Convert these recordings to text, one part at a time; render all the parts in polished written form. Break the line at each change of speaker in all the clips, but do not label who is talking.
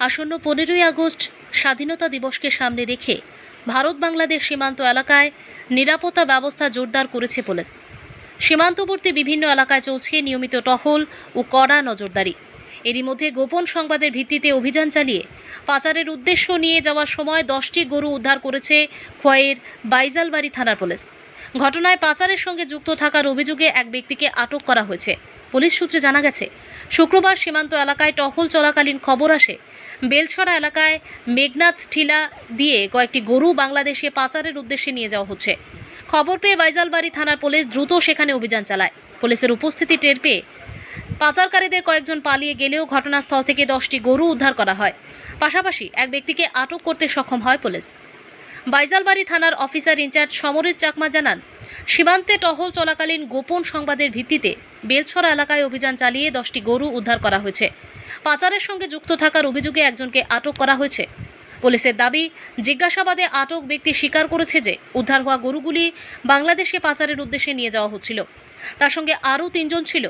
আসন্ন 15ই আগস্ট স্বাধীনতা দিবসকে সামনে রেখে ভারত বাংলাদেশ সীমান্ত এলাকায় নিরাপত্তা ব্যবস্থা জোরদার করেছে পুলিশ। সীমান্তবর্তী বিভিন্ন এলাকায় চলছে নিয়মিত টহল ও কড়া নজরদারি। এরই মধ্যে গোপন সংবাদের ভিত্তিতে অভিযান চালিয়ে পাচারের উদ্দেশ্য নিয়ে যাওয়ার সময় 10টি গরু উদ্ধার করেছে খোয়াইয়ের বাইজালবাড়ি থানার পুলিশ। ঘটনায় পাচারের সঙ্গে যুক্ত থাকার অভিযোগে এক ব্যক্তিকে আটক করা হয়েছে। পুলিশ সূত্রে জানা গেছে, শুক্রবার সীমান্ত এলাকায় টহল চলাকালীন খবর আসে বেলছড়া এলাকায় মেঘনাথ টিলা দিয়ে কয়েকটি গরু বাংলাদেশে পাচারের উদ্দেশ্যে নিয়ে যাওয়া হচ্ছে। খবর পেয়ে বাইজালবাড়ি থানার পুলিশ দ্রুত সেখানে অভিযান চালায়। পুলিশের উপস্থিতি টের পেয়ে পাচারকারীদের কয়েকজন পালিয়ে গেলেও ঘটনাস্থল থেকে 10টি গরু উদ্ধার করা হয়। পাশাপাশি এক ব্যক্তিকে আটক করতে সক্ষম হয় পুলিশ। বাইজালবাড়ি থানার অফিসার ইনচার্জ সমরেশ চাকমা জানান, সীমান্তে টহল চলাকালীন গোপন সংবাদের ভিত্তিতে বেলছড়া এলাকায় অভিযান চালিয়ে 10টি গরু উদ্ধার করা হয়েছে। পাচারের সঙ্গে যুক্ত থাকার অভিযোগে একজনকে আটক করা হয়েছে। পুলিশের দাবি, জিজ্ঞাসাবাদে আটক ব্যক্তি স্বীকার করেছে যে উদ্ধার হওয়া গরুগুলি বাংলাদেশে পাচারের উদ্দেশ্যে নিয়ে যাওয়া হচ্ছিল। তার সঙ্গে আরও 3 জন ছিল।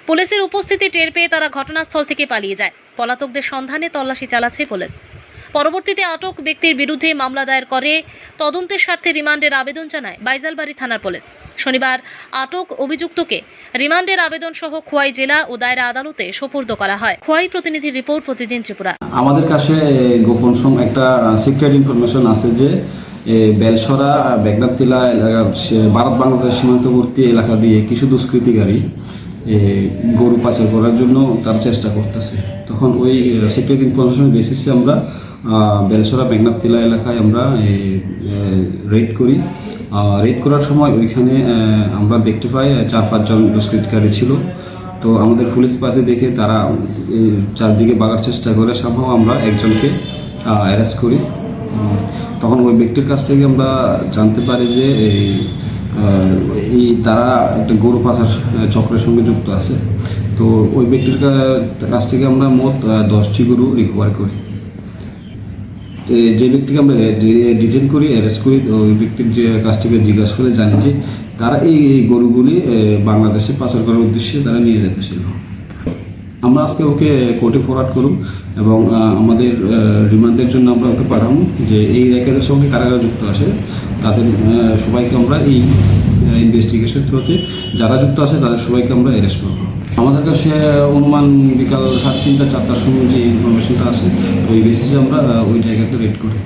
পুলিশের উপস্থিতি টের পেয়ে তারা ঘটনাস্থল থেকে পালিয়ে যায়। পলাতকদের সন্ধানে তল্লাশি চালাচ্ছে পুলিশ। পরবর্তীতে আটক ব্যক্তির বিরুদ্ধে মামলা দায়ের করে তদন্তের স্বার্থে রিমান্ডের আবেদন জানায় বাইজালবাড়ি থানার পুলিশ। শনিবার আটক অভিযুক্তকে রিমান্ডের আবেদন সহ খোয়াই জেলা ও দায়রা আদালতে সোপর্দ করা হয়। খোয়াই প্রতিনিধির রিপোর্ট, প্রতিদিন ত্রিপুরা।
আমাদের কাছে গোপন একটা সিক্রেট ইনফরমেশন আছে যে বেলছড়া মেঘনাথ টিলা এলাকা ভারত বাংলাদেশ সীমান্তবর্তী এলাকা দিয়ে কিছু দুষ্কৃতিকারী গরু পাচার করার জন্য তার চেষ্টা করতেছে। তখন ওই সিক্রেট ইনফরমেশনের বেসিসে আমরা বেলছড়া মেঘনাথ টিলা এলাকায় আমরা রেড করি। রেড করার সময় ওইখানে আমরা দেখতে পাই 4-5 জন দুষ্কৃতিকারী ছিল। তো আমাদের পুলিশ পার্টি দেখে তারা চারদিকে বাগার চেষ্টা করে সম্ভব আমরা একজনকে অ্যারেস্ট করি। তখন ওই ব্যক্তির কাছ থেকে আমরা জানতে পারি যে তারা একটা গরু পাচার চক্রের সঙ্গে যুক্ত আছে। তো ওই ব্যক্তির কাছ থেকে আমরা মোট 10টি গরু রিকভার করি। যে ব্যক্তিকে আমরা ডিটেইন করি, অ্যারেস্ট করি, ওই ব্যক্তির যে কাছ থেকে জিজ্ঞাসা করে জানি যে তারা এই গরুগুলি বাংলাদেশে পাচার করার উদ্দেশ্যে তারা নিয়ে যেতেছিল। আমরা আজকে ওকে কোর্টে ফরওয়ার্ড করুন এবং আমাদের রিমান্ডের জন্য আমরা ওকে পাঠাবো। যে এই র্যাকেটের সঙ্গে কারা যুক্ত আছে তাদের সবাইকে আমরা এই ইনভেস্টিগেশন থ্রুতে যারা যুক্ত আছে তাদের সবাইকে আমরা অ্যারেস্ট করবো। আমাদের কাছে অনুমান বিকাল 3:30-4টার সময় যে ইনফরমেশনটা আছে ওই বেসিসে আমরা ওই জায়গাটা রেড করি।